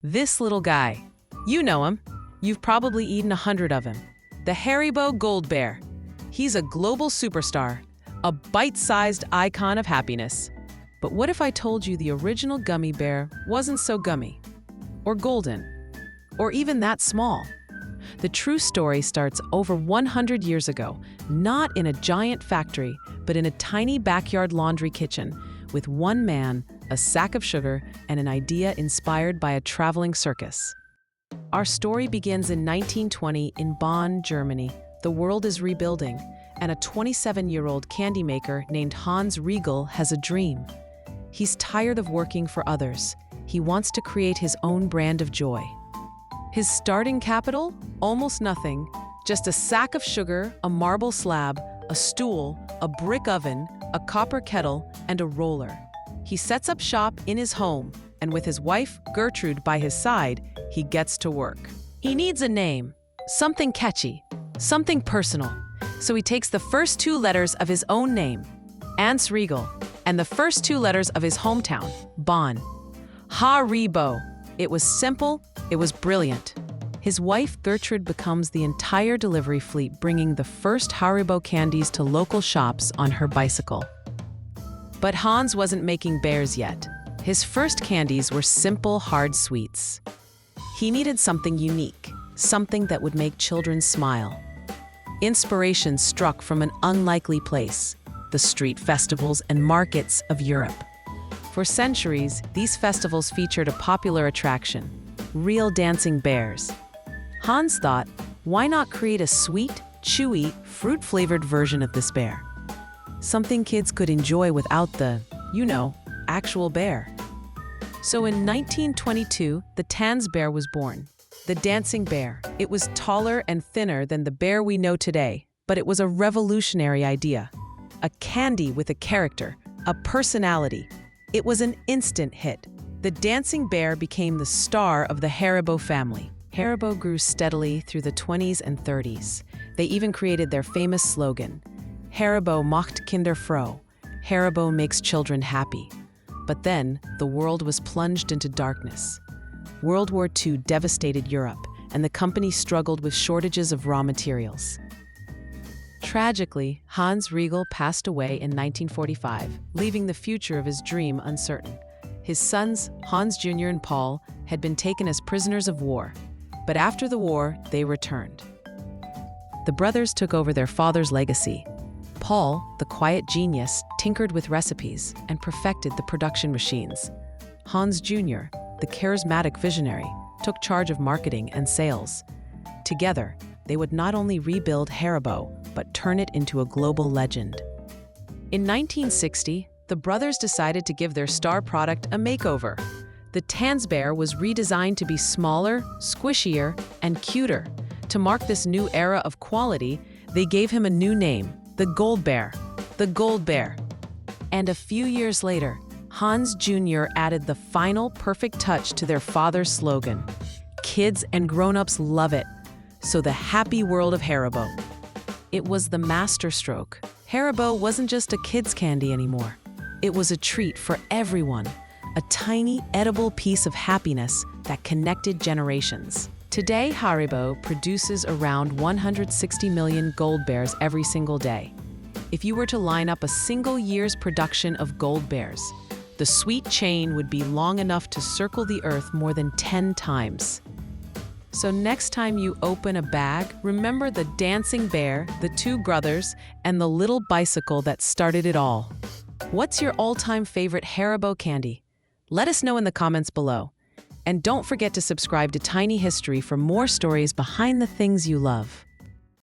This little guy. You know him. You've probably eaten 100 of him. The Haribo Goldbär. He's a global superstar, a bite-sized icon of happiness. But what if I told you the original gummy bear wasn't so gummy, or golden, or even that small? The true story starts over 100 years ago, not in a giant factory, but in a tiny backyard laundry kitchen, with one man, a sack of sugar, and an idea inspired by a traveling circus. Our story begins in 1920 in Bonn, Germany. The world is rebuilding, and a 27-year-old candy maker named Hans Riegel has a dream. He's tired of working for others. He wants to create his own brand of joy. His starting capital? Almost nothing. Just a sack of sugar, a marble slab, a stool, a brick oven, a copper kettle, and a roller. He sets up shop in his home, and with his wife, Gertrude, by his side, he gets to work. He needs a name, something catchy, something personal. So he takes the first two letters of his own name, Hans Riegel, and the first two letters of his hometown, Bonn. Haribo. It was simple, it was brilliant. His wife, Gertrude, becomes the entire delivery fleet, bringing the first Haribo candies to local shops on her bicycle. But Hans wasn't making bears yet. His first candies were simple, hard sweets. He needed something unique, something that would make children smile. Inspiration struck from an unlikely place, the street festivals and markets of Europe. For centuries, these festivals featured a popular attraction, real dancing bears. Hans thought, why not create a sweet, chewy, fruit-flavored version of this bear? Something kids could enjoy without the, actual bear. So in 1922, the Tanzbär was born. The dancing bear. It was taller and thinner than the bear we know today, but it was a revolutionary idea. A candy with a character, a personality. It was an instant hit. The dancing bear became the star of the Haribo family. Haribo grew steadily through the 20s and 30s. They even created their famous slogan, Haribo macht Kinder froh. Haribo makes children happy. But then, the world was plunged into darkness. World War II devastated Europe, and the company struggled with shortages of raw materials. Tragically, Hans Riegel passed away in 1945, leaving the future of his dream uncertain. His sons, Hans Jr. and Paul, had been taken as prisoners of war. But after the war, they returned. The brothers took over their father's legacy. Paul, the quiet genius, tinkered with recipes and perfected the production machines. Hans Jr., the charismatic visionary, took charge of marketing and sales. Together, they would not only rebuild Haribo, but turn it into a global legend. In 1960, the brothers decided to give their star product a makeover. The Tanzbär was redesigned to be smaller, squishier, and cuter. To mark this new era of quality, they gave him a new name, the Goldbär. The Goldbär. And a few years later, Hans Jr. added the final perfect touch to their father's slogan. Kids and grown-ups love it. So the happy world of Haribo. It was the masterstroke. Haribo wasn't just a kid's candy anymore. It was a treat for everyone, a tiny, edible piece of happiness that connected generations. Today, Haribo produces around 160 million Goldbärs every single day. If you were to line up a single year's production of Goldbärs, the sweet chain would be long enough to circle the earth more than 10 times. So next time you open a bag, remember the dancing bear, the two brothers, and the little bicycle that started it all. What's your all-time favorite Haribo candy? Let us know in the comments below. And don't forget to subscribe to Tiny History for more stories behind the things you love.